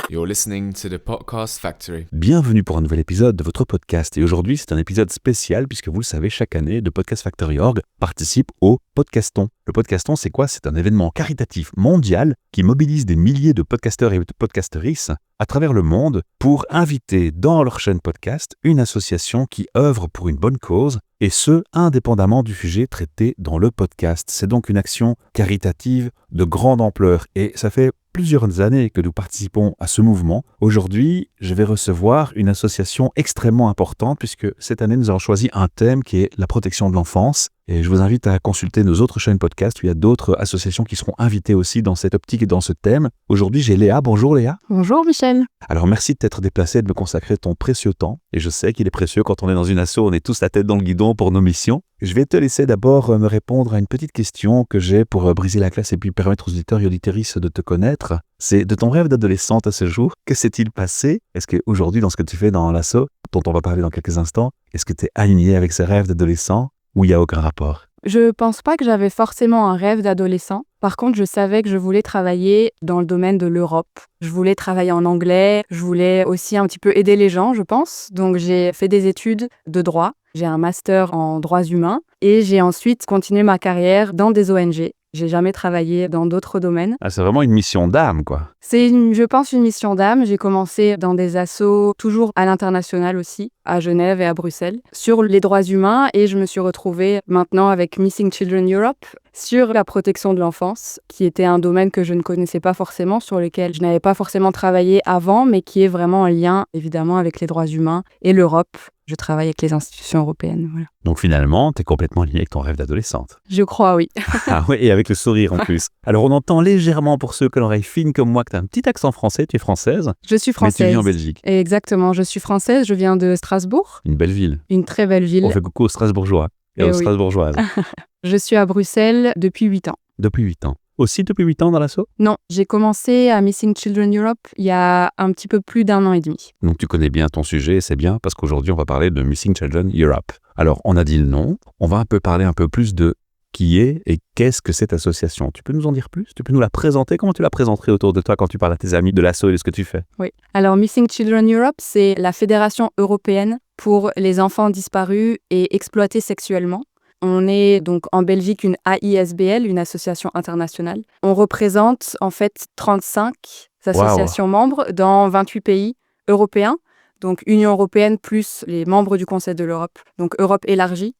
You're listening to the Podcast Factory. Bienvenue pour un nouvel épisode de votre podcast. Et aujourd'hui, c'est un épisode spécial puisque vous le savez, chaque année, The Podcast Factory Org participe au Podcaston. Le Podcaston, c'est quoi? C'est un événement caritatif mondial qui mobilise des milliers de podcasteurs et de podcasteristes à travers le monde pour inviter dans leur chaîne podcast une association qui œuvre pour une bonne cause, et ce, indépendamment du sujet traité dans le podcast. C'est donc une action caritative de grande ampleur et ça fait plusieurs années que nous participons à ce mouvement. Aujourd'hui, je vais recevoir une association extrêmement importante puisque cette année, nous avons choisi un thème qui est la protection de l'enfance. Et je vous invite à consulter nos autres chaînes podcast où il y a d'autres associations qui seront invitées aussi dans cette optique et dans ce thème. Aujourd'hui, j'ai Léa. Bonjour Léa. Bonjour Michel. Alors merci de t'être déplacé et de me consacrer ton précieux temps. Et je sais qu'il est précieux quand on est dans une asso, on est tous la tête dans le guidon pour nos missions. Je vais te laisser d'abord me répondre à une petite question que j'ai pour briser la glace et puis permettre aux auditeurs et auditrices de te connaître. C'est de ton rêve d'adolescente à ce jour, que s'est-il passé? Est-ce qu'aujourd'hui, dans ce que tu fais dans l'asso, dont on va parler dans quelques instants, est-ce que tu es aligné avec ce rêve d'adolescent ou il n'y a aucun rapport? Je pense pas que j'avais forcément un rêve d'adolescent. Par contre, je savais que je voulais travailler dans le domaine de l'Europe. Je voulais travailler en anglais, je voulais aussi un petit peu aider les gens, je pense. Donc j'ai fait des études de droit. J'ai un master en droits humains et j'ai ensuite continué ma carrière dans des ONG. J'ai jamais travaillé dans d'autres domaines. Ah, c'est vraiment une mission d'âme, quoi. C'est, je pense, une mission d'âme. J'ai commencé dans des assos, toujours à l'international aussi, à Genève et à Bruxelles, sur les droits humains. Et je me suis retrouvée maintenant avec Missing Children Europe sur la protection de l'enfance, qui était un domaine que je ne connaissais pas forcément, sur lequel je n'avais pas forcément travaillé avant, mais qui est vraiment en lien, évidemment, avec les droits humains et l'Europe. Je travaille avec les institutions européennes. Voilà. Donc finalement, tu es complètement aligné avec ton rêve d'adolescente. Je crois, oui. Ah oui, et avec le sourire en plus. Alors on entend légèrement, pour ceux qui ont l'oreille fine comme moi, que tu as un petit accent français, tu es française. Je suis française. Mais tu vis en Belgique. Exactement, je suis française, je viens de Strasbourg. Une belle ville. Une très belle ville. On fait coucou aux Strasbourgeois et aux Strasbourgeoises. Je suis à Bruxelles depuis 8 ans. Depuis 8 ans. Aussi depuis 8 ans dans l'asso? Non, j'ai commencé à Missing Children Europe il y a un petit peu plus d'1 an et demi. Donc tu connais bien ton sujet, c'est bien, parce qu'aujourd'hui on va parler de Missing Children Europe. Alors on a dit le nom, on va un peu parler un peu plus de qui est et qu'est-ce que cette association. Tu peux nous en dire plus? Tu peux nous la présenter? Comment tu la présenterais autour de toi quand tu parles à tes amis de l'asso et de ce que tu fais? Oui. Alors Missing Children Europe, c'est la fédération européenne pour les enfants disparus et exploités sexuellement. On est donc en Belgique une AISBL, une association internationale. On représente en fait 35 associations membres dans 28 pays européens, donc Union européenne plus les membres du Conseil de l'Europe, donc Europe élargie.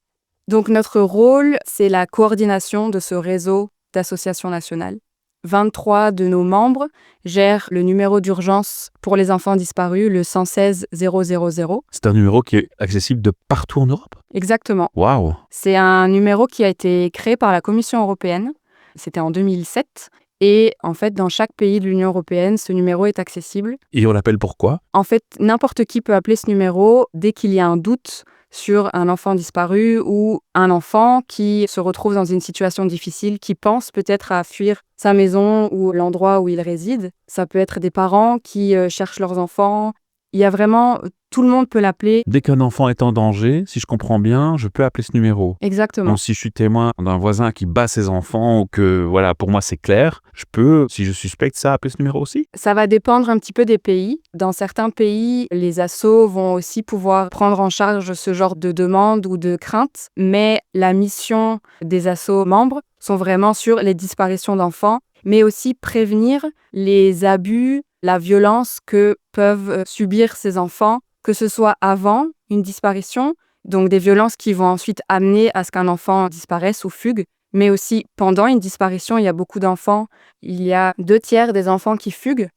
Donc notre rôle, c'est la coordination de ce réseau d'associations nationales. 23 de nos membres gèrent le numéro d'urgence pour les enfants disparus, le 116 000. C'est un numéro qui est accessible de partout en Europe? Exactement. Waouh! C'est un numéro qui a été créé par la Commission européenne. C'était en 2007. Et en fait, dans chaque pays de l'Union européenne, ce numéro est accessible. Et on l'appelle pourquoi? En fait, n'importe qui peut appeler ce numéro dès qu'il y a un doute sur un enfant disparu ou un enfant qui se retrouve dans une situation difficile, qui pense peut-être à fuir sa maison ou l'endroit où il réside. Ça peut être des parents qui cherchent leurs enfants. Il y a vraiment, tout le monde peut l'appeler. Dès qu'un enfant est en danger, si je comprends bien, je peux appeler ce numéro. Exactement. Donc si je suis témoin d'un voisin qui bat ses enfants ou que, voilà, pour moi c'est clair, je peux, si je suspecte ça, appeler ce numéro aussi? Ça va dépendre un petit peu des pays. Dans certains pays, les assos vont aussi pouvoir prendre en charge ce genre de demande ou de crainte, mais la mission des assos membres sont vraiment sur les disparitions d'enfants, mais aussi prévenir les abus, la violence que peuvent subir ces enfants, que ce soit avant une disparition, donc des violences qui vont ensuite amener à ce qu'un enfant disparaisse ou fugue, mais aussi pendant une disparition, il y a beaucoup d'enfants, il y a 2/3 des enfants qui fuguent,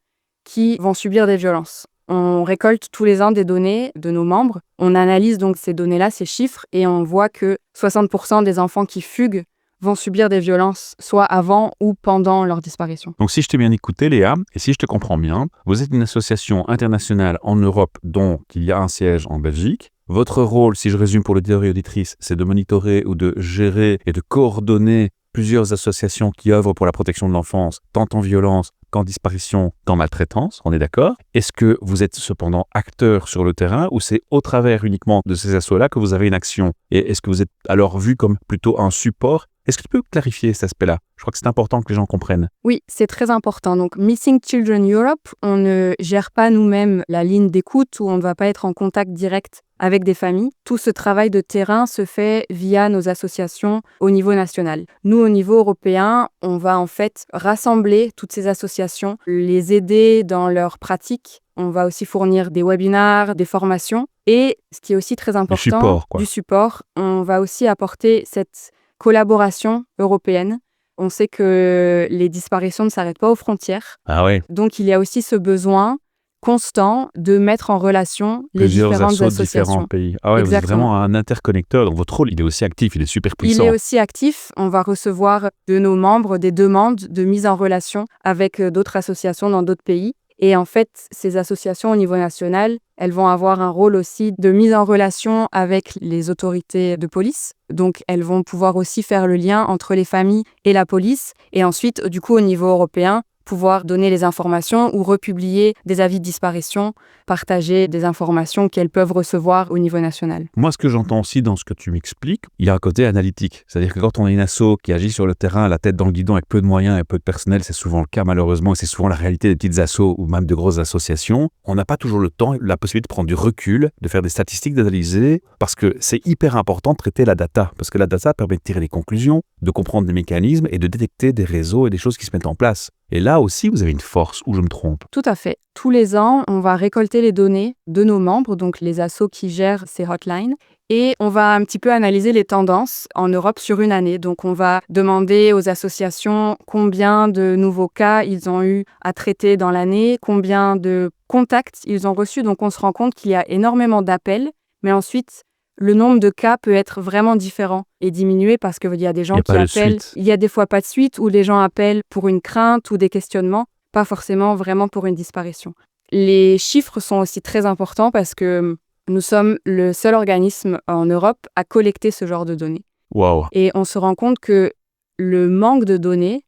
qui vont subir des violences. On récolte tous les ans des données de nos membres, on analyse donc ces données-là, ces chiffres, et on voit que 60% des enfants qui fuguent vont subir des violences, soit avant ou pendant leur disparition. Donc si je t'ai bien écouté, Léa, et si je te comprends bien, vous êtes une association internationale en Europe dont il y a un siège en Belgique. Votre rôle, si je résume pour l'auditeur et auditrice, c'est de monitorer ou de gérer et de coordonner plusieurs associations qui œuvrent pour la protection de l'enfance, tant en violence qu'en disparition, qu'en maltraitance, on est d'accord? Est-ce que vous êtes cependant acteur sur le terrain ou c'est au travers uniquement de ces assos-là que vous avez une action? Et est-ce que vous êtes alors vu comme plutôt un support Est-ce que tu peux clarifier cet aspect-là? Je crois que c'est important que les gens comprennent. Oui, c'est très important. Donc, Missing Children Europe, on ne gère pas nous-mêmes la ligne d'écoute où on ne va pas être en contact direct avec des familles. Tout ce travail de terrain se fait via nos associations au niveau national. Nous, au niveau européen, on va en fait rassembler toutes ces associations, les aider dans leurs pratiques. On va aussi fournir des webinars, des formations. Et ce qui est aussi très important, support, quoi. du support. On va aussi apporter cette collaboration européenne. On sait que les disparitions ne s'arrêtent pas aux frontières. Ah ouais. Donc, il y a aussi ce besoin constant de mettre en relation les Plusieurs différentes assos de associations. différents pays. Ah ouais, vous êtes Exactement. vraiment un interconnecteur. Donc votre rôle, il est aussi actif, il est super Il puissant. est aussi actif. On va recevoir de nos membres des demandes de mise en relation avec d'autres associations dans d'autres pays. Et en fait, ces associations au niveau national, elles vont avoir un rôle aussi de mise en relation avec les autorités de police. Donc, elles vont pouvoir aussi faire le lien entre les familles et la police. Et ensuite, du coup, au niveau européen, pouvoir donner les informations ou republier des avis de disparition, partager des informations qu'elles peuvent recevoir au niveau national. Moi, ce que j'entends aussi dans ce que tu m'expliques, il y a un côté analytique. C'est-à-dire que quand on est une asso qui agit sur le terrain, la tête dans le guidon avec peu de moyens et peu de personnel, c'est souvent le cas malheureusement, et c'est souvent la réalité des petites assos ou même de grosses associations, on n'a pas toujours le temps, la possibilité de prendre du recul, de faire des statistiques, d'analyser, parce que c'est hyper important de traiter la data, parce que la data permet de tirer des conclusions, de comprendre des mécanismes et de détecter des réseaux et des choses qui se mettent en place. Et là aussi, vous avez une force, ou je me trompe? Tout à fait. Tous les ans, on va récolter les données de nos membres, donc les assos qui gèrent ces hotlines, et on va un petit peu analyser les tendances en Europe sur une année. Donc, on va demander aux associations combien de nouveaux cas ils ont eu à traiter dans l'année, combien de contacts ils ont reçus. Donc, on se rend compte qu'il y a énormément d'appels, mais ensuite, le nombre de cas peut être vraiment différent et diminuer parce qu'il y a des gens qui appellent. Il y a des fois pas de suite où les gens appellent pour une crainte ou des questionnements, pas forcément vraiment pour une disparition. Les chiffres sont aussi très importants parce que nous sommes le seul organisme en Europe à collecter ce genre de données. Waouh! Et on se rend compte que le manque de données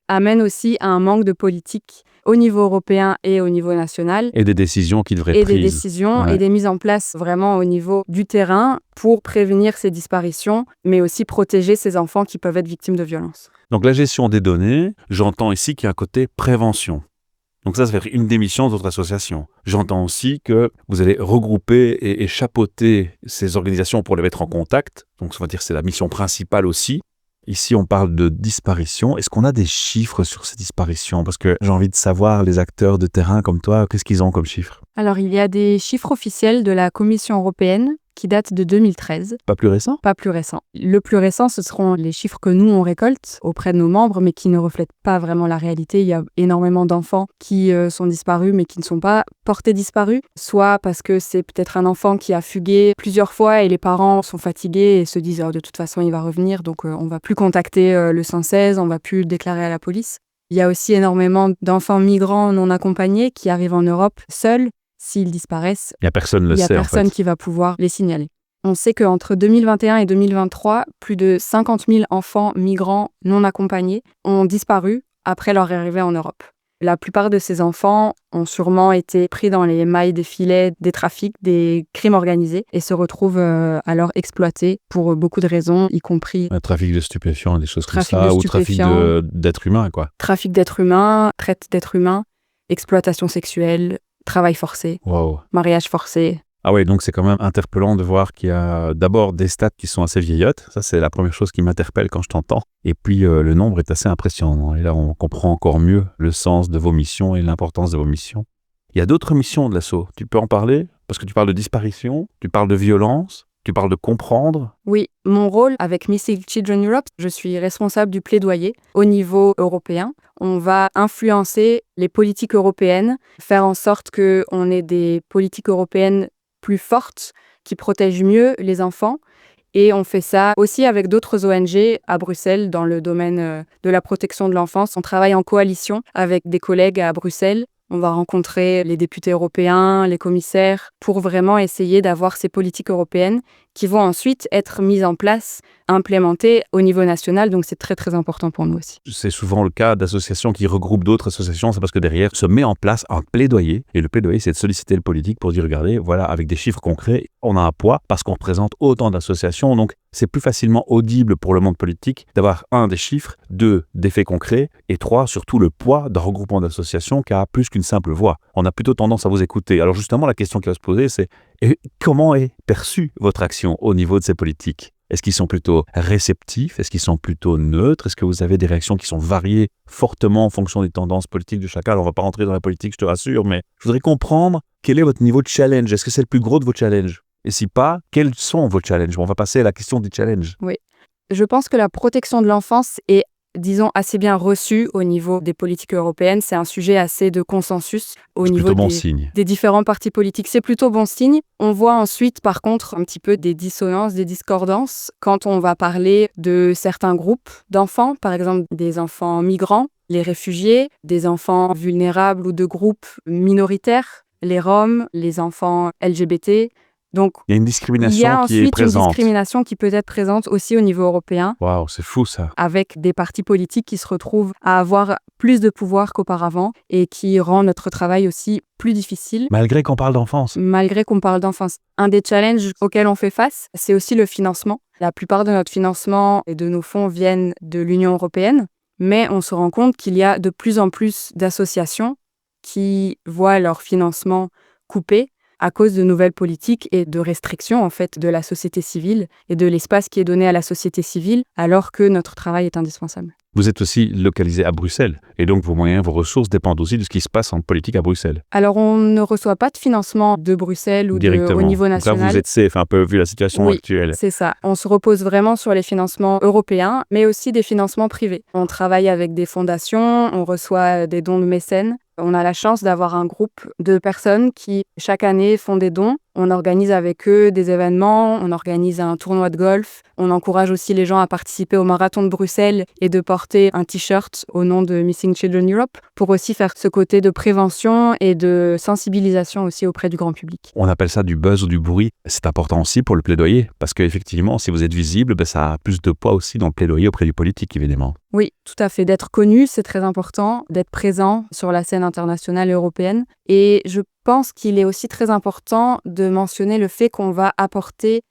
amène aussi à un manque de politique au niveau européen et au niveau national. Et des décisions qui devraient être Et prises. des décisions Ouais. et des mises en place vraiment au niveau du terrain pour prévenir ces disparitions, mais aussi protéger ces enfants qui peuvent être victimes de violences. Donc la gestion des données, j'entends ici qu'il y a un côté prévention. Donc ça va être une des missions de votre association. J'entends aussi que vous allez regrouper et chapeauter ces organisations pour les mettre en contact. Donc ça va dire que c'est la mission principale aussi. Ici, on parle de disparition. Est-ce qu'on a des chiffres sur ces disparitions? Parce que j'ai envie de savoir, les acteurs de terrain comme toi, qu'est-ce qu'ils ont comme chiffres? Alors, il y a des chiffres officiels de la Commission européenne qui datent de 2013. Pas plus récent? Pas plus récent. Le plus récent, ce seront les chiffres que nous, on récolte auprès de nos membres, mais qui ne reflètent pas vraiment la réalité. Il y a énormément d'enfants qui sont disparus, mais qui ne sont pas portés disparus, soit parce que c'est peut-être un enfant qui a fugué plusieurs fois et les parents sont fatigués et se disent « Oh, de toute façon, il va revenir, donc on va plus contacter le 116, on va plus le déclarer à la police ». Il y a aussi énormément d'enfants migrants non accompagnés qui arrivent en Europe seuls. S'ils disparaissent, Il n'y a personne le il n'y a sait, personne en fait. qui va pouvoir les signaler. On sait qu'entre 2021 et 2023, plus de 50 000 enfants migrants non accompagnés ont disparu après leur arrivée en Europe. La plupart de ces enfants ont sûrement été pris dans les mailles des filets des trafics, des crimes organisés et se retrouvent alors exploités pour beaucoup de raisons, y compris Un trafic de stupéfiants, des choses comme Trafic ça, de ou trafic stupéfiants. d'êtres humains, quoi. trafic d'êtres humains, traite d'êtres humains, exploitation sexuelle, travail forcé, Waouh. mariage forcé. Ah ouais, donc c'est quand même interpellant de voir qu'il y a d'abord des stats qui sont assez vieillottes. Ça, c'est la première chose qui m'interpelle quand je t'entends. Et puis, le nombre est assez impressionnant. Et là, on comprend encore mieux le sens de vos missions et l'importance de vos missions. Il y a d'autres missions de l'asso. Tu peux en parler? Parce que tu parles de disparition, tu parles de violence, tu parles de comprendre. Oui, mon rôle avec Missing Children Europe, je suis responsable du plaidoyer au niveau européen. On va influencer les politiques européennes, faire en sorte qu'on ait des politiques européennes plus fortes, qui protègent mieux les enfants. Et on fait ça aussi avec d'autres ONG à Bruxelles dans le domaine de la protection de l'enfance. On travaille en coalition avec des collègues à Bruxelles. On va rencontrer les députés européens, les commissaires, pour vraiment essayer d'avoir ces politiques européennes qui vont ensuite être mises en place, implémentées au niveau national. Donc, c'est très, très important pour nous aussi. C'est souvent le cas d'associations qui regroupent d'autres associations, c'est parce que derrière se met en place un plaidoyer. Et le plaidoyer, c'est de solliciter le politique pour dire, regardez, voilà, avec des chiffres concrets, on a un poids parce qu'on représente autant d'associations. Donc, c'est plus facilement audible pour le monde politique d'avoir 1, des chiffres, 2, des faits concrets, et 3, surtout le poids d'un regroupement d'associations qui a plus qu'une simple voix. On a plutôt tendance à vous écouter. Alors justement, la question qui va se poser, c'est comment est perçue votre action au niveau de ces politiques ? Est-ce qu'ils sont plutôt réceptifs ? Est-ce qu'ils sont plutôt neutres ? Est-ce que vous avez des réactions qui sont variées fortement en fonction des tendances politiques de chacun ? Alors, on ne va pas rentrer dans la politique, je te rassure, mais je voudrais comprendre quel est votre niveau de challenge. Est-ce que c'est le plus gros de vos challenges ? Et si pas, quels sont vos challenges ? On va passer à la question des challenges. Oui. Je pense que la protection de l'enfance est, disons, assez bien reçue au niveau des politiques européennes. C'est un sujet assez de consensus au C'est niveau plutôt bon signe. des différents partis politiques. C'est plutôt bon signe. On voit ensuite, par contre, un petit peu des dissonances, des discordances quand on va parler de certains groupes d'enfants, par exemple des enfants migrants, les réfugiés, des enfants vulnérables ou de groupes minoritaires, les Roms, les enfants LGBT. Donc, Il y a une il y discrimination a qui est ensuite une présente. discrimination qui peut être présente aussi au niveau européen, Waouh, c'est fou ça. avec des partis politiques qui se retrouvent à avoir plus de pouvoir qu'auparavant et qui rend notre travail aussi plus difficile, Malgré qu'on parle d'enfance. malgré qu'on parle d'enfance. Un des challenges auxquels on fait face, c'est aussi le financement. La plupart de notre financement et de nos fonds viennent de l'Union européenne, mais on se rend compte qu'il y a de plus en plus d'associations qui voient leur financement coupé à cause de nouvelles politiques et de restrictions en fait de la société civile et de l'espace qui est donné à la société civile alors que notre travail est indispensable. Vous êtes aussi localisé à Bruxelles. Et donc, vos moyens, vos ressources dépendent aussi de ce qui se passe en politique à Bruxelles. Alors on ne reçoit pas de financement de Bruxelles ou Directement. au niveau Donc là, national. vous êtes safe un peu vu la situation Oui, actuelle. c'est ça. On se repose vraiment sur les financements européens, mais aussi des financements privés. On travaille avec des fondations, on reçoit des dons de mécènes. On a la chance d'avoir un groupe de personnes qui, chaque année, font des dons. On organise avec eux des événements, on organise un tournoi de golf. On encourage aussi les gens à participer au marathon de Bruxelles et de porter un t-shirt au nom de Missing Children Europe pour aussi faire ce côté de prévention et de sensibilisation aussi auprès du grand public. On appelle ça du buzz ou du bruit. C'est important aussi pour le plaidoyer, parce qu'effectivement, si vous êtes visible, ça a plus de poids aussi dans le plaidoyer auprès du politique, évidemment. Oui, tout à fait. D'être connu, c'est très important, d'être présent sur la scène internationale et européenne. Et je pense qu'il est aussi très important de mentionner le fait qu'on va apporter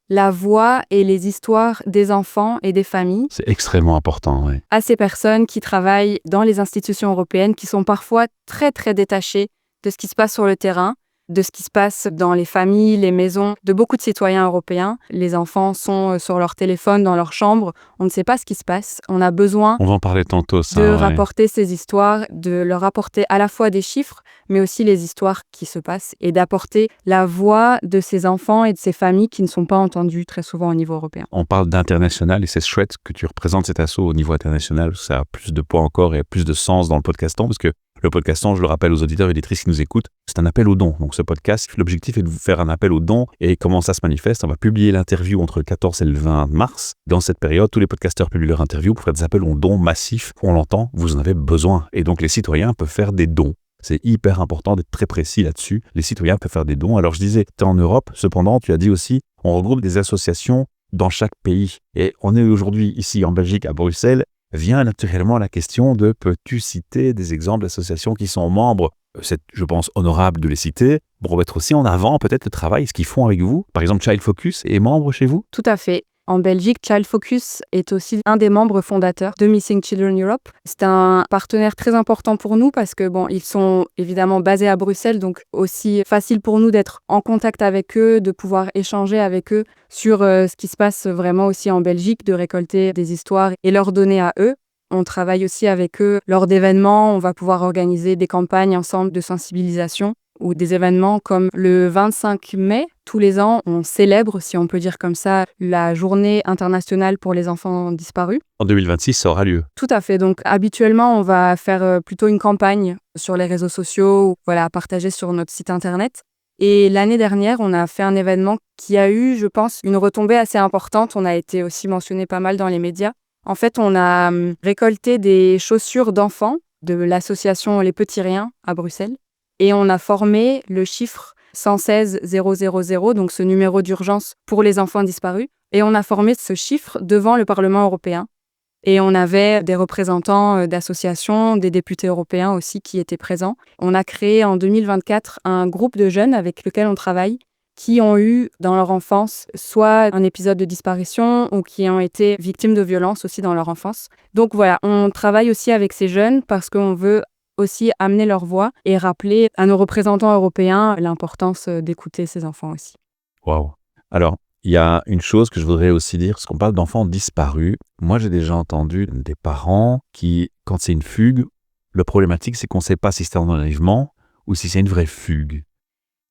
la voix et les histoires des enfants et des familles C'est extrêmement important, oui. à ces personnes qui travaillent dans les institutions européennes, qui sont parfois très, très détachées de ce qui se passe sur le terrain, de ce qui se passe dans les familles, les maisons de beaucoup de citoyens européens. Les enfants sont sur leur téléphone, dans leur chambre. On ne sait pas ce qui se passe. On a besoin On va en parler tantôt, ça. de ouais. rapporter ces histoires, de leur apporter à la fois des chiffres, mais aussi les histoires qui se passent et d'apporter la voix de ces enfants et de ces familles qui ne sont pas entendues très souvent au niveau européen. On parle d'international et c'est chouette que tu représentes cet assaut au niveau international. Ça a plus de poids encore et plus de sens dans le podcaston parce que le podcaston, je le rappelle aux auditeurs et auditrices qui nous écoutent, c'est un appel aux dons. Donc ce podcast, l'objectif est de vous faire un appel aux dons et comment ça se manifeste. On va publier l'interview entre le 14 et le 20 mars. Dans cette période, tous les podcasteurs publient leur interview pour faire des appels aux dons massifs. On l'entend, vous en avez besoin. Et donc les citoyens peuvent faire des dons. C'est hyper important d'être très précis là-dessus. Les citoyens peuvent faire des dons. Alors je disais, tu es en Europe, cependant, tu as dit aussi, on regroupe des associations dans chaque pays. Et on est aujourd'hui ici en Belgique, à Bruxelles. Vient naturellement la question de peux-tu citer des exemples d'associations qui sont membres? C'est, je pense, honorable de les citer pour mettre aussi en avant peut-être le travail, ce qu'ils font avec vous. Par exemple, Child Focus est membre chez vous? Tout à fait. En Belgique, Child Focus est aussi un des membres fondateurs de Missing Children Europe. C'est un partenaire très important pour nous parce que ils sont évidemment basés à Bruxelles, donc aussi facile pour nous d'être en contact avec eux, de pouvoir échanger avec eux sur ce qui se passe vraiment aussi en Belgique, de récolter des histoires et leur donner à eux. On travaille aussi avec eux lors d'événements, on va pouvoir organiser des campagnes ensemble de sensibilisation ou des événements comme le 25 mai. Tous les ans, on célèbre, si on peut dire comme ça, la journée internationale pour les enfants disparus. En 2026, ça aura lieu. Tout à fait. Donc, habituellement, on va faire plutôt une campagne sur les réseaux sociaux, ou partager sur notre site internet. Et l'année dernière, on a fait un événement qui a eu, je pense, une retombée assez importante. On a été aussi mentionné pas mal dans les médias. En fait, on a récolté des chaussures d'enfants de l'association Les Petits Riens à Bruxelles. Et on a formé le chiffre 116 000, donc ce numéro d'urgence pour les enfants disparus. Et on a formé ce chiffre devant le Parlement européen. Et on avait des représentants d'associations, des députés européens aussi qui étaient présents. On a créé en 2024 un groupe de jeunes avec lequel on travaille, qui ont eu dans leur enfance soit un épisode de disparition ou qui ont été victimes de violences aussi dans leur enfance. Donc voilà, on travaille aussi avec ces jeunes parce qu'on veut aussi amener leur voix et rappeler à nos représentants européens l'importance d'écouter ces enfants aussi. Waouh. Alors, il y a une chose que je voudrais aussi dire, parce qu'on parle d'enfants disparus. Moi, j'ai déjà entendu des parents qui, quand c'est une fugue, le problématique, c'est qu'on ne sait pas si c'est un enlèvement ou si c'est une vraie fugue.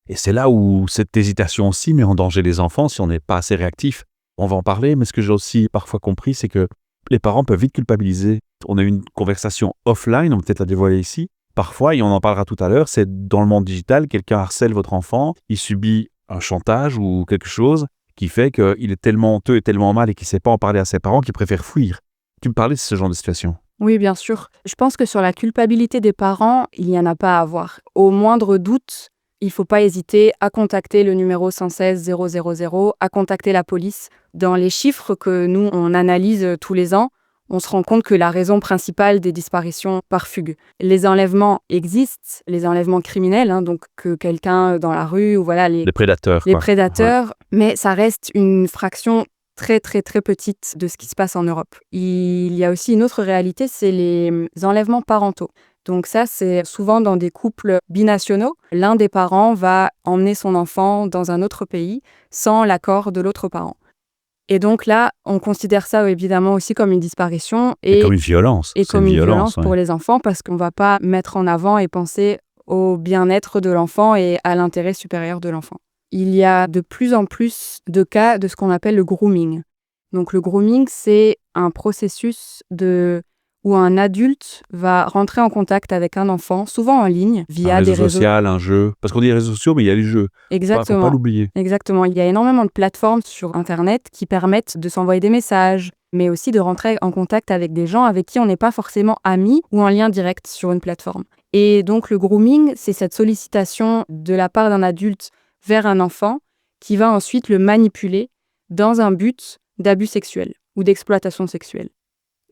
Et c'est là où cette hésitation aussi met en danger les enfants si on n'est pas assez réactif. On va en parler, mais ce que j'ai aussi parfois compris, c'est que les parents peuvent vite culpabiliser. On a eu une conversation offline, on va peut-être la dévoiler ici. Parfois, et on en parlera tout à l'heure, c'est dans le monde digital, quelqu'un harcèle votre enfant, il subit un chantage ou quelque chose qui fait qu'il est tellement honteux et tellement mal et qu'il ne sait pas en parler à ses parents qu'il préfère fuir. Tu me parlais de ce genre de situation. Oui, bien sûr. Je pense que sur la culpabilité des parents, il n'y en a pas à avoir. Au moindre doute, il ne faut pas hésiter à contacter le numéro 116 000, à contacter la police. Dans les chiffres que nous, on analyse tous les ans, on se rend compte que la raison principale des disparitions par fugue. Les enlèvements existent, les enlèvements criminels, donc que quelqu'un dans la rue, ou voilà, les prédateurs. Les prédateurs, mais ça reste une fraction très, très, très petite de ce qui se passe en Europe. Il y a aussi une autre réalité, c'est les enlèvements parentaux. Donc ça, c'est souvent dans des couples binationaux. L'un des parents va emmener son enfant dans un autre pays sans l'accord de l'autre parent. Et donc là, on considère ça évidemment aussi comme une disparition. Et comme une violence. Et comme une violence ouais. pour les enfants, parce qu'on ne va pas mettre en avant et penser au bien-être de l'enfant et à l'intérêt supérieur de l'enfant. Il y a de plus en plus de cas de ce qu'on appelle le grooming. Donc le grooming, c'est un processus où un adulte va rentrer en contact avec un enfant, souvent en ligne, via des réseaux sociaux. Un jeu. Parce qu'on dit réseaux sociaux, mais il y a les jeux. Exactement. Faut pas l'oublier. Exactement. Il y a énormément de plateformes sur Internet qui permettent de s'envoyer des messages, mais aussi de rentrer en contact avec des gens avec qui on n'est pas forcément amis ou en lien direct sur une plateforme. Et donc le grooming, c'est cette sollicitation de la part d'un adulte vers un enfant qui va ensuite le manipuler dans un but d'abus sexuel ou d'exploitation sexuelle.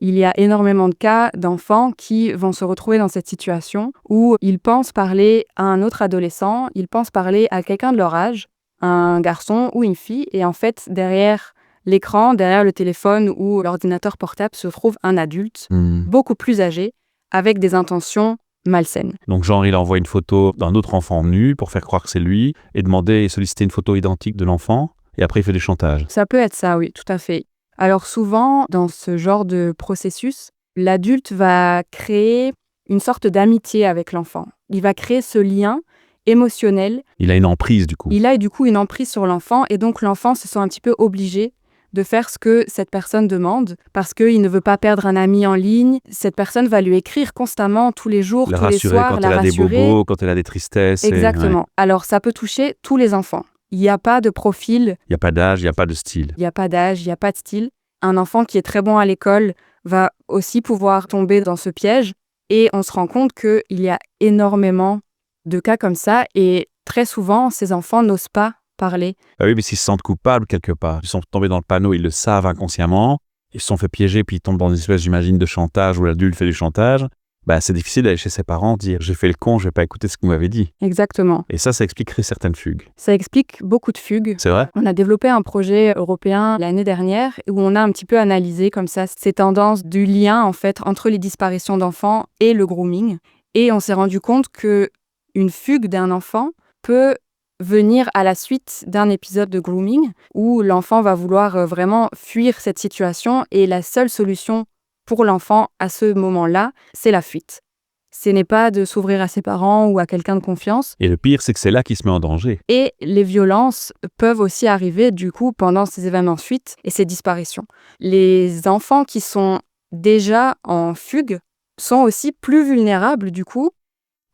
Il y a énormément de cas d'enfants qui vont se retrouver dans cette situation où ils pensent parler à un autre adolescent, ils pensent parler à quelqu'un de leur âge, un garçon ou une fille, et en fait, derrière l'écran, derrière le téléphone ou l'ordinateur portable se trouve un adulte beaucoup plus âgé avec des intentions malsaines. Donc genre, il envoie une photo d'un autre enfant nu pour faire croire que c'est lui et demander et solliciter une photo identique de l'enfant, et après il fait des chantages. Ça peut être ça, oui, tout à fait. Alors souvent, dans ce genre de processus, l'adulte va créer une sorte d'amitié avec l'enfant. Il va créer ce lien émotionnel. Il a une emprise du coup. Il a du coup une emprise sur l'enfant et donc l'enfant se sent un petit peu obligé de faire ce que cette personne demande parce qu'il ne veut pas perdre un ami en ligne. Cette personne va lui écrire constamment tous les jours, tous les soirs, la rassurer quand elle a des bobos, quand elle a des tristesses. Exactement. Ouais. Alors ça peut toucher tous les enfants. Il n'y a pas de profil. Il n'y a pas d'âge, il n'y a pas de style. Il n'y a pas d'âge, il n'y a pas de style. Un enfant qui est très bon à l'école va aussi pouvoir tomber dans ce piège. Et on se rend compte qu'il y a énormément de cas comme ça. Et très souvent, ces enfants n'osent pas parler. Ah oui, mais s'ils se sentent coupables quelque part. Ils sont tombés dans le panneau, ils le savent inconsciemment. Ils se sont fait piéger, puis ils tombent dans une espèce, j'imagine, de chantage où l'adulte fait du chantage. C'est difficile d'aller chez ses parents, dire « j'ai fait le con, je vais pas écouter ce que vous m'avez dit ». Exactement. Et ça expliquerait certaines fugues. Ça explique beaucoup de fugues. C'est vrai ? On a développé un projet européen l'année dernière où on a un petit peu analysé comme ça ces tendances du lien en fait entre les disparitions d'enfants et le grooming. Et on s'est rendu compte qu'une fugue d'un enfant peut venir à la suite d'un épisode de grooming où l'enfant va vouloir vraiment fuir cette situation et la seule solution pour l'enfant, à ce moment-là, c'est la fuite. Ce n'est pas de s'ouvrir à ses parents ou à quelqu'un de confiance. Et le pire, c'est que c'est là qu'il se met en danger. Et les violences peuvent aussi arriver, du coup, pendant ces événements de fuite et ces disparitions. Les enfants qui sont déjà en fugue sont aussi plus vulnérables, du coup.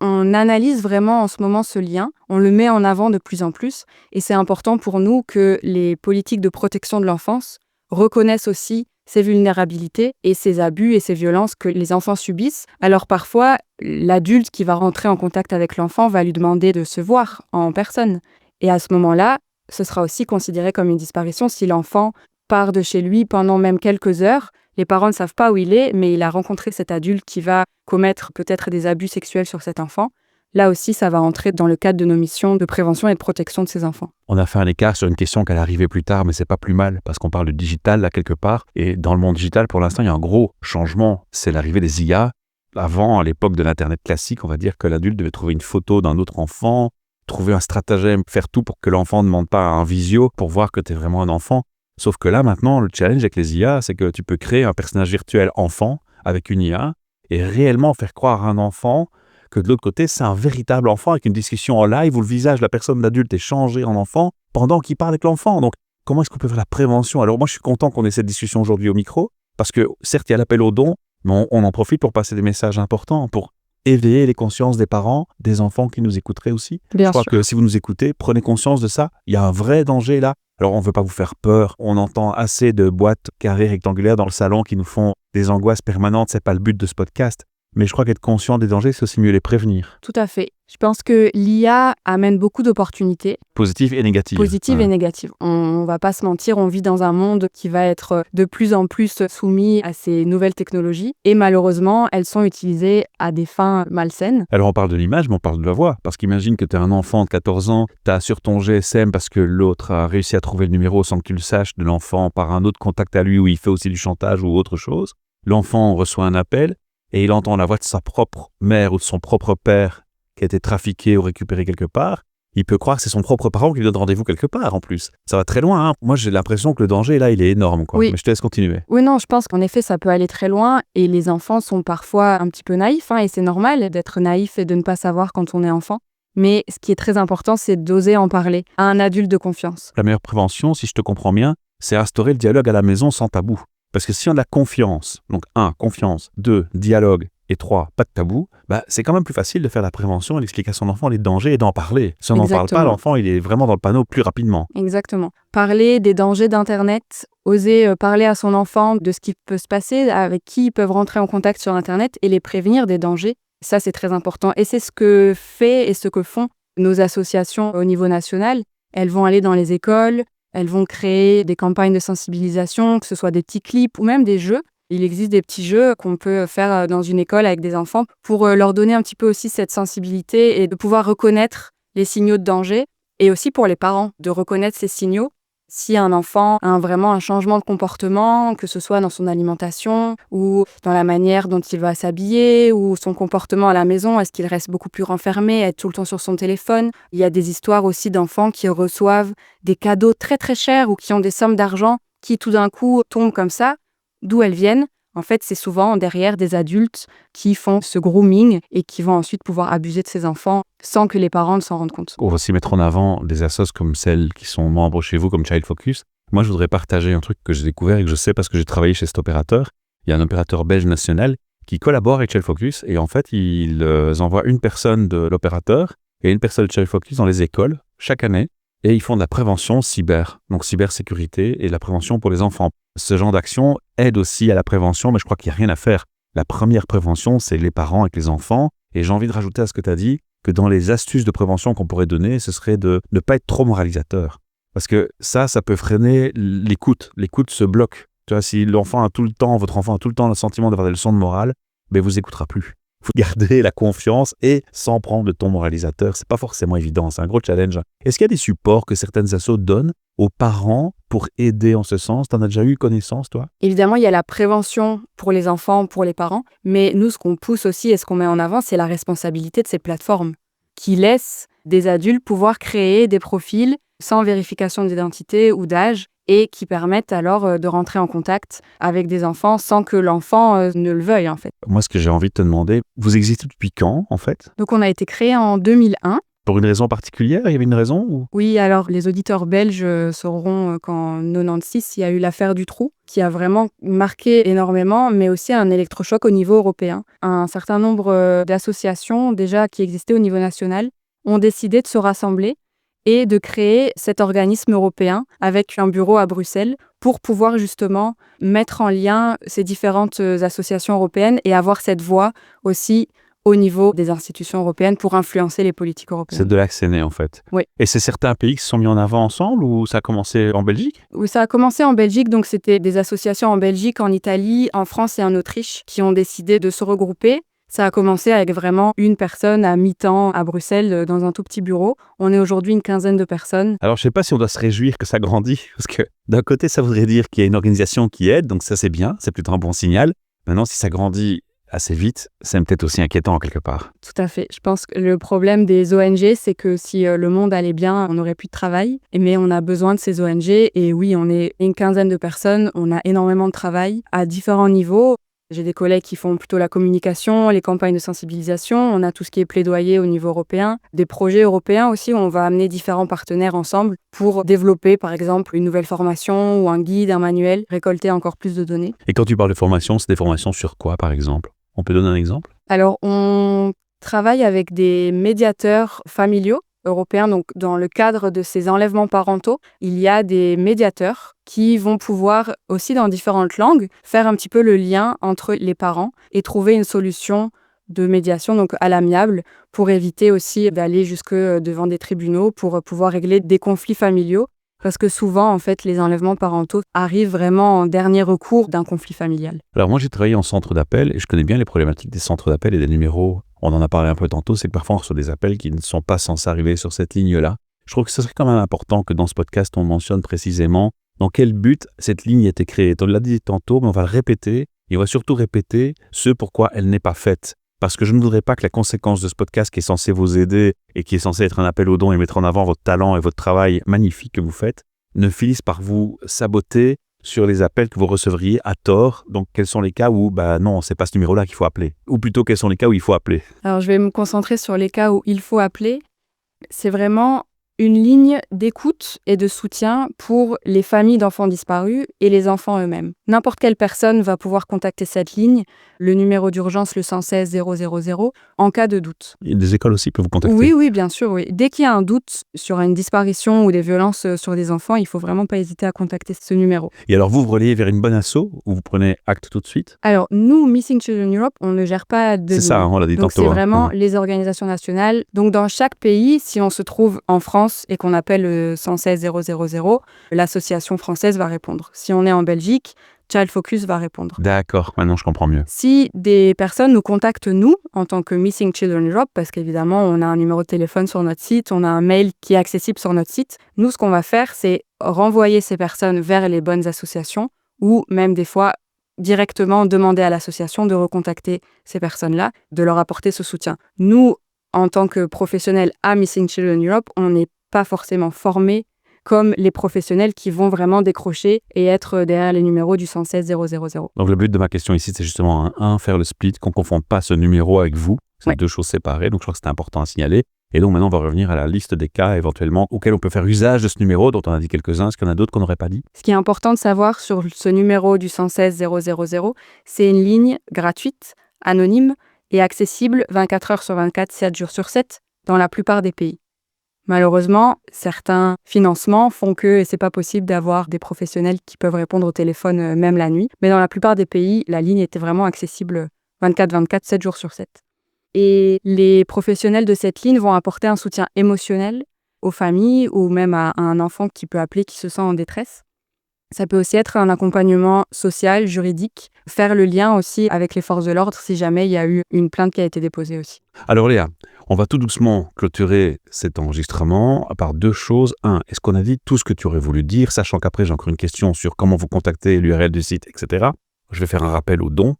On analyse vraiment en ce moment ce lien, on le met en avant de plus en plus. Et c'est important pour nous que les politiques de protection de l'enfance reconnaissent aussi ces vulnérabilités et ces abus et ces violences que les enfants subissent. Alors parfois, l'adulte qui va rentrer en contact avec l'enfant va lui demander de se voir en personne. Et à ce moment-là, ce sera aussi considéré comme une disparition si l'enfant part de chez lui pendant même quelques heures. Les parents ne savent pas où il est, mais il a rencontré cet adulte qui va commettre peut-être des abus sexuels sur cet enfant. Là aussi, ça va entrer dans le cadre de nos missions de prévention et de protection de ces enfants. On a fait un écart sur une question qui allait arriver plus tard, mais c'est pas plus mal, parce qu'on parle de digital là quelque part. Et dans le monde digital, pour l'instant, il y a un gros changement. C'est l'arrivée des IA. Avant, à l'époque de l'Internet classique, on va dire que l'adulte devait trouver une photo d'un autre enfant, trouver un stratagème, faire tout pour que l'enfant ne demande pas un visio pour voir que tu es vraiment un enfant. Sauf que là, maintenant, le challenge avec les IA, c'est que tu peux créer un personnage virtuel enfant avec une IA et réellement faire croire à un enfant que de l'autre côté, c'est un véritable enfant avec une discussion en live où le visage de la personne d'adulte est changé en enfant pendant qu'il parle avec l'enfant. Donc, comment est-ce qu'on peut faire la prévention? Alors moi, je suis content qu'on ait cette discussion aujourd'hui au micro parce que certes, il y a l'appel aux dons, mais on en profite pour passer des messages importants, pour éveiller les consciences des parents, des enfants qui nous écouteraient aussi. Bien Je crois sûr. que si vous nous écoutez, prenez conscience de ça. Il y a un vrai danger là. Alors, on ne veut pas vous faire peur. On entend assez de boîtes carrées rectangulaires dans le salon qui nous font des angoisses permanentes. C'est pas le but de ce podcast. Mais je crois qu'être conscient des dangers, c'est aussi mieux les prévenir. Tout à fait. Je pense que l'IA amène beaucoup d'opportunités, Positives et négatives. positives Ouais. et négatives. On va pas se mentir, on vit dans un monde qui va être de plus en plus soumis à ces nouvelles technologies. Et malheureusement, elles sont utilisées à des fins malsaines. Alors on parle de l'image, mais on parle de la voix. Parce qu'imagine que tu es un enfant de 14 ans, tu as sur ton GSM, parce que l'autre a réussi à trouver le numéro sans que tu le saches, de l'enfant par un autre contact à lui où il fait aussi du chantage ou autre chose. L'enfant reçoit un appel et il entend la voix de sa propre mère ou de son propre père qui a été trafiqué ou récupéré quelque part. Il peut croire que c'est son propre parent qui lui donne rendez-vous quelque part en plus. Ça va très loin, hein. Moi, j'ai l'impression que le danger, là, il est énorme, quoi. Oui. Mais je te laisse continuer. Oui, non, je pense qu'en effet, ça peut aller très loin et les enfants sont parfois un petit peu naïfs, et c'est normal d'être naïf et de ne pas savoir quand on est enfant. Mais ce qui est très important, c'est d'oser en parler à un adulte de confiance. La meilleure prévention, si je te comprends bien, c'est instaurer le dialogue à la maison sans tabou. Parce que si on a confiance, donc 1, confiance, 2, dialogue, et 3, pas de tabou, c'est quand même plus facile de faire la prévention et d'expliquer à son enfant les dangers et d'en parler. Si on n'en parle pas, Exactement. l'enfant, il est vraiment dans le panneau plus rapidement. Exactement. Parler des dangers d'Internet, oser parler à son enfant de ce qui peut se passer, avec qui ils peuvent rentrer en contact sur Internet et les prévenir des dangers. Ça, c'est très important. Et c'est ce que fait et ce que font nos associations au niveau national. Elles vont aller dans les écoles, elles vont créer des campagnes de sensibilisation, que ce soit des petits clips ou même des jeux. Il existe des petits jeux qu'on peut faire dans une école avec des enfants pour leur donner un petit peu aussi cette sensibilité et de pouvoir reconnaître les signaux de danger. Et aussi pour les parents, de reconnaître ces signaux. Si un enfant a vraiment un changement de comportement, que ce soit dans son alimentation ou dans la manière dont il va s'habiller ou son comportement à la maison, est-ce qu'il reste beaucoup plus renfermé, être tout le temps sur son téléphone? Il y a des histoires aussi d'enfants qui reçoivent des cadeaux très très chers ou qui ont des sommes d'argent qui tout d'un coup tombent comme ça. D'où elles viennent? En fait, c'est souvent derrière des adultes qui font ce grooming et qui vont ensuite pouvoir abuser de ces enfants sans que les parents ne s'en rendent compte. On va aussi mettre en avant des assos comme celles qui sont membres chez vous, comme Child Focus. Moi, je voudrais partager un truc que j'ai découvert et que je sais parce que j'ai travaillé chez cet opérateur. Il y a un opérateur belge national qui collabore avec Child Focus et en fait, ils envoient une personne de l'opérateur et une personne de Child Focus dans les écoles chaque année et ils font de la prévention cyber, donc cybersécurité et de la prévention pour les enfants. Ce genre d'action aide aussi à la prévention, mais je crois qu'il n'y a rien à faire. La première prévention, c'est les parents avec les enfants. Et j'ai envie de rajouter à ce que tu as dit, que dans les astuces de prévention qu'on pourrait donner, ce serait de ne pas être trop moralisateur. Parce que ça peut freiner l'écoute. L'écoute se bloque. Tu vois, si votre enfant a tout le temps le sentiment d'avoir des leçons de morale, il vous écoutera plus. Il faut garder la confiance et sans prendre le ton moralisateur. C'est pas forcément évident, c'est un gros challenge. Est-ce qu'il y a des supports que certaines assos donnent aux parents pour aider en ce sens? T'en as déjà eu connaissance, toi? Évidemment, il y a la prévention pour les enfants, pour les parents, mais nous, ce qu'on pousse aussi et ce qu'on met en avant, c'est la responsabilité de ces plateformes qui laissent des adultes pouvoir créer des profils sans vérification d'identité ou d'âge et qui permettent alors de rentrer en contact avec des enfants sans que l'enfant ne le veuille, en fait. Moi, ce que j'ai envie de te demander, vous existez depuis quand, en fait? Donc, on a été créé en 2001. Pour une raison particulière? Il y avait une raison ou... Oui, alors les auditeurs belges sauront qu'en 96, il y a eu l'affaire du trou qui a vraiment marqué énormément, mais aussi un électrochoc au niveau européen. Un certain nombre d'associations déjà qui existaient au niveau national ont décidé de se rassembler et de créer cet organisme européen avec un bureau à Bruxelles pour pouvoir justement mettre en lien ces différentes associations européennes et avoir cette voix aussi au niveau des institutions européennes pour influencer les politiques européennes. C'est de là que c'est né, en fait. Oui. Et c'est certains pays qui se sont mis en avant ensemble ou ça a commencé en Belgique? Oui, ça a commencé en Belgique, donc c'était des associations en Belgique, en Italie, en France et en Autriche qui ont décidé de se regrouper. Ça a commencé avec vraiment une personne à mi-temps à Bruxelles dans un tout petit bureau. On est aujourd'hui une quinzaine de personnes. Alors, je ne sais pas si on doit se réjouir que ça grandit, parce que d'un côté, ça voudrait dire qu'il y a une organisation qui aide, donc ça c'est bien, c'est plutôt un bon signal. Maintenant, si ça grandit assez vite, c'est peut-être aussi inquiétant quelque part. Tout à fait. Je pense que le problème des ONG, c'est que si le monde allait bien, on n'aurait plus de travail. Mais on a besoin de ces ONG. Et oui, on est une quinzaine de personnes. On a énormément de travail à différents niveaux. J'ai des collègues qui font plutôt la communication, les campagnes de sensibilisation. On a tout ce qui est plaidoyer au niveau européen. Des projets européens aussi où on va amener différents partenaires ensemble pour développer, par exemple, une nouvelle formation ou un guide, un manuel, récolter encore plus de données. Et quand tu parles de formation, c'est des formations sur quoi, par exemple? On peut donner un exemple? Alors, on travaille avec des médiateurs familiaux européens. Donc, dans le cadre de ces enlèvements parentaux, il y a des médiateurs qui vont pouvoir, aussi dans différentes langues, faire un petit peu le lien entre les parents et trouver une solution de médiation, donc à l'amiable, pour éviter aussi d'aller jusque devant des tribunaux pour pouvoir régler des conflits familiaux. Parce que souvent, en fait, les enlèvements parentaux arrivent vraiment en dernier recours d'un conflit familial. Alors moi, j'ai travaillé en centre d'appel et je connais bien les problématiques des centres d'appel et des numéros. On en a parlé un peu tantôt, c'est que parfois on reçoit des appels qui ne sont pas censés arriver sur cette ligne-là. Je trouve que ce serait quand même important que dans ce podcast, on mentionne précisément dans quel but cette ligne a été créée. On l'a dit tantôt, mais on va le répéter et on va surtout répéter ce pourquoi elle n'est pas faite. Parce que je ne voudrais pas que la conséquence de ce podcast qui est censé vous aider et qui est censé être un appel aux dons et mettre en avant votre talent et votre travail magnifique que vous faites, ne finisse par vous saboter sur les appels que vous recevriez à tort. Donc, quels sont les cas où, non, c'est pas ce numéro-là qu'il faut appeler? Ou plutôt, quels sont les cas où il faut appeler? Alors, je vais me concentrer sur les cas où il faut appeler. C'est vraiment une ligne d'écoute et de soutien pour les familles d'enfants disparus et les enfants eux-mêmes. N'importe quelle personne va pouvoir contacter cette ligne, le numéro d'urgence, le 116 000, en cas de doute. Et des écoles aussi peuvent vous contacter? Oui, bien sûr, oui. Dès qu'il y a un doute sur une disparition ou des violences sur des enfants, il ne faut vraiment pas hésiter à contacter ce numéro. Et alors, vous relayez vers une bonne asso ou vous prenez acte tout de suite? Alors, nous, Missing Children Europe, on ne gère pas de C'est ça, on l'a dit donc tantôt. c'est vraiment les organisations nationales. Donc, dans chaque pays, si on se trouve en France et qu'on appelle le 116 000, l'association française va répondre. Si on est en Belgique, Child Focus va répondre. D'accord, maintenant je comprends mieux. Si des personnes nous contactent, nous, en tant que Missing Children Europe, parce qu'évidemment, on a un numéro de téléphone sur notre site, on a un mail qui est accessible sur notre site, nous, ce qu'on va faire, c'est renvoyer ces personnes vers les bonnes associations ou même des fois directement demander à l'association de recontacter ces personnes-là, de leur apporter ce soutien. Nous, en tant que professionnels à Missing Children Europe, on n'est pas forcément formés comme les professionnels qui vont vraiment décrocher et être derrière les numéros du 116 000. Donc le but de ma question ici, c'est justement faire le split, qu'on ne confonde pas ce numéro avec vous. C'est deux choses séparées, donc je crois que c'est important à signaler. Et donc maintenant, on va revenir à la liste des cas éventuellement auxquels on peut faire usage de ce numéro, dont on a dit quelques-uns. Est-ce qu'il y en a d'autres qu'on n'aurait pas dit? Ce qui est important de savoir sur ce numéro du 116 000, c'est une ligne gratuite, anonyme et accessible 24 heures sur 24, 7 jours sur 7 dans la plupart des pays. Malheureusement, certains financements font que c'est pas possible d'avoir des professionnels qui peuvent répondre au téléphone même la nuit. Mais dans la plupart des pays, la ligne était vraiment accessible 24/24, 7 jours sur 7. Et les professionnels de cette ligne vont apporter un soutien émotionnel aux familles ou même à un enfant qui peut appeler, qui se sent en détresse. Ça peut aussi être un accompagnement social, juridique, faire le lien aussi avec les forces de l'ordre si jamais il y a eu une plainte qui a été déposée aussi. Alors Léa, on va tout doucement clôturer cet enregistrement par deux choses. Un, est-ce qu'on a dit tout ce que tu aurais voulu dire, sachant qu'après j'ai encore une question sur comment vous contacter, l'URL du site, etc. Je vais faire un rappel aux dons.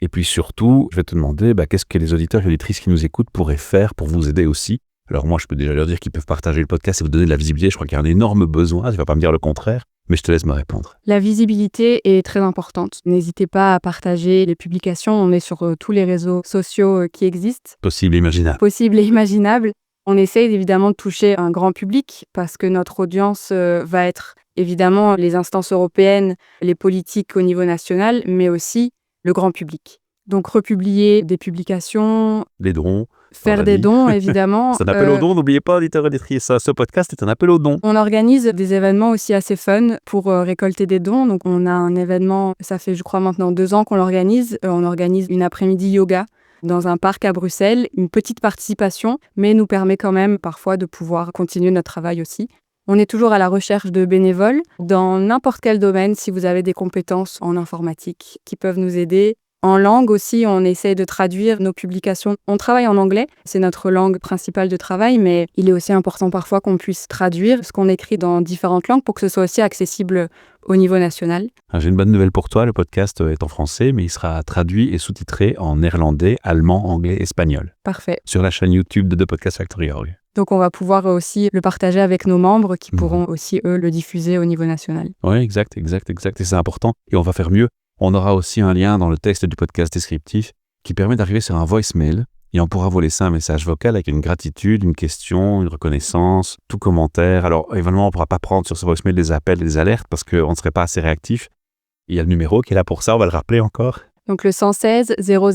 Et puis surtout, je vais te demander qu'est-ce que les auditeurs et auditrices qui nous écoutent pourraient faire pour vous aider aussi. Alors moi, je peux déjà leur dire qu'ils peuvent partager le podcast et vous donner de la visibilité. Je crois qu'il y a un énorme besoin, tu ne vas pas me dire le contraire. Mais je te laisse me répondre. La visibilité est très importante. N'hésitez pas à partager les publications. On est sur tous les réseaux sociaux qui existent. Possible et imaginable. Possible et imaginable. On essaye évidemment de toucher un grand public parce que notre audience va être évidemment les instances européennes, les politiques au niveau national, mais aussi le grand public. Donc republier des publications. Des dons. Faire des dons, évidemment. C'est un appel aux dons, n'oubliez pas, auditeurs et auditrices, ce podcast est un appel aux dons. On organise des événements aussi assez fun pour récolter des dons. Donc on a un événement, ça fait je crois maintenant 2 ans qu'on l'organise. On organise une après-midi yoga dans un parc à Bruxelles. Une petite participation, mais nous permet quand même parfois de pouvoir continuer notre travail aussi. On est toujours à la recherche de bénévoles dans n'importe quel domaine si vous avez des compétences en informatique qui peuvent nous aider. En langue aussi, on essaie de traduire nos publications. On travaille en anglais, c'est notre langue principale de travail, mais il est aussi important parfois qu'on puisse traduire ce qu'on écrit dans différentes langues pour que ce soit aussi accessible au niveau national. J'ai une bonne nouvelle pour toi, le podcast est en français, mais il sera traduit et sous-titré en néerlandais, allemand, anglais, espagnol. Parfait. Sur la chaîne YouTube de The Podcast Factory Org. Donc on va pouvoir aussi le partager avec nos membres qui pourront aussi, eux, le diffuser au niveau national. Oui, exact. Et c'est important. Et on va faire mieux. On aura aussi un lien dans le texte du podcast descriptif qui permet d'arriver sur un voicemail et on pourra vous laisser un message vocal avec une gratitude, une question, une reconnaissance, tout commentaire. Alors évidemment, on ne pourra pas prendre sur ce voicemail des appels, des alertes parce qu'on ne serait pas assez réactif. Il y a le numéro qui est là pour ça, on va le rappeler encore. Donc le 116 000.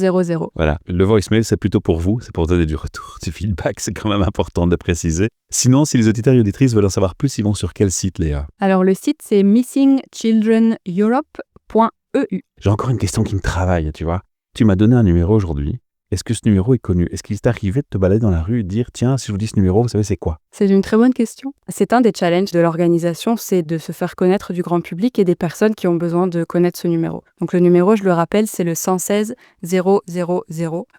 Voilà, le voicemail c'est plutôt pour vous, c'est pour donner du retour, du feedback, c'est quand même important de préciser. Sinon, si les auditeurs et auditrices veulent en savoir plus, ils vont sur quel site, Léa? Alors le site c'est missingchildreneurope.eu. J'ai encore une question qui me travaille, tu vois. Tu m'as donné un numéro aujourd'hui. Est-ce que ce numéro est connu? Est-ce qu'il t'est arrivé de te balader dans la rue et de dire « Tiens, si je vous dis ce numéro, vous savez c'est quoi ?» C'est une très bonne question. C'est un des challenges de l'organisation, c'est de se faire connaître du grand public et des personnes qui ont besoin de connaître ce numéro. Donc le numéro, je le rappelle, c'est le 116 000.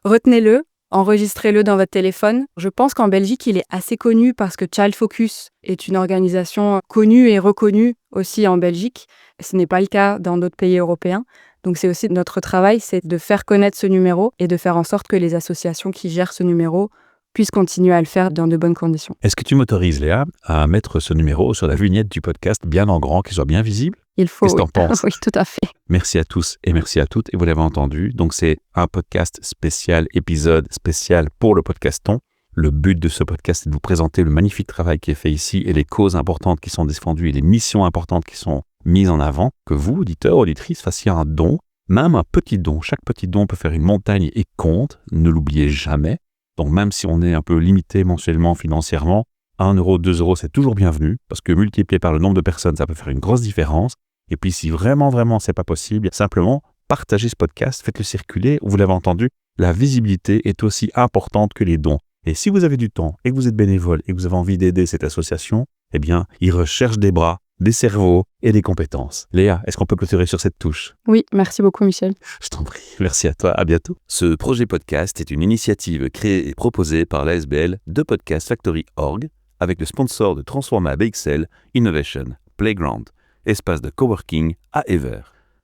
Retenez-le, enregistrez-le dans votre téléphone. Je pense qu'en Belgique, il est assez connu parce que Child Focus est une organisation connue et reconnue aussi en Belgique. Ce n'est pas le cas dans d'autres pays européens. Donc c'est aussi notre travail, c'est de faire connaître ce numéro et de faire en sorte que les associations qui gèrent ce numéro puissent continuer à le faire dans de bonnes conditions. Est-ce que tu m'autorises, Léa, à mettre ce numéro sur la vignette du podcast bien en grand, qu'il soit bien visible? Il faut, Qu'est-ce que t'en penses? Oui, tout à fait. Merci à tous et merci à toutes. Et vous l'avez entendu, donc c'est un podcast spécial, épisode spécial pour le podcaston. Le but de ce podcast est de vous présenter le magnifique travail qui est fait ici et les causes importantes qui sont défendues et les missions importantes qui sont mises en avant. Que vous, auditeurs, auditrices, fassiez un don, même un petit don. Chaque petit don peut faire une montagne et compte, ne l'oubliez jamais. Donc même si on est un peu limité mensuellement, financièrement, 1 euro, 2 euros, c'est toujours bienvenu parce que multiplié par le nombre de personnes, ça peut faire une grosse différence. Et puis si vraiment, c'est pas possible, simplement partagez ce podcast, faites-le circuler. Vous l'avez entendu, la visibilité est aussi importante que les dons. Et si vous avez du temps et que vous êtes bénévole et que vous avez envie d'aider cette association, eh bien, ils recherchent des bras, des cerveaux et des compétences. Léa, est-ce qu'on peut clôturer sur cette touche? Oui, merci beaucoup Michel. Je t'en prie, merci à toi, à bientôt. Ce projet podcast est une initiative créée et proposée par l'ASBL de Podcast Factory Org avec le sponsor de Transforma BXL Innovation Playground, espace de coworking à Ever.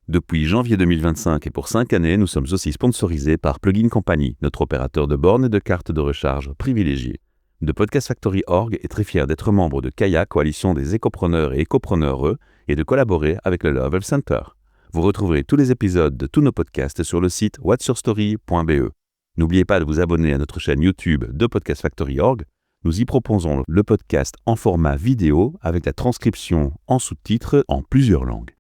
Depuis janvier 2025 et pour 5 années, nous sommes aussi sponsorisés par Plugin Company, notre opérateur de bornes et de cartes de recharge privilégié. The Podcast Factory Org est très fier d'être membre de Kaya, coalition des écopreneurs et écopreneureux, et de collaborer avec le Love Health Center. Vous retrouverez tous les épisodes de tous nos podcasts sur le site whatsyourstory.be. N'oubliez pas de vous abonner à notre chaîne YouTube de Podcast Factory Org. Nous y proposons le podcast en format vidéo avec la transcription en sous-titres en plusieurs langues.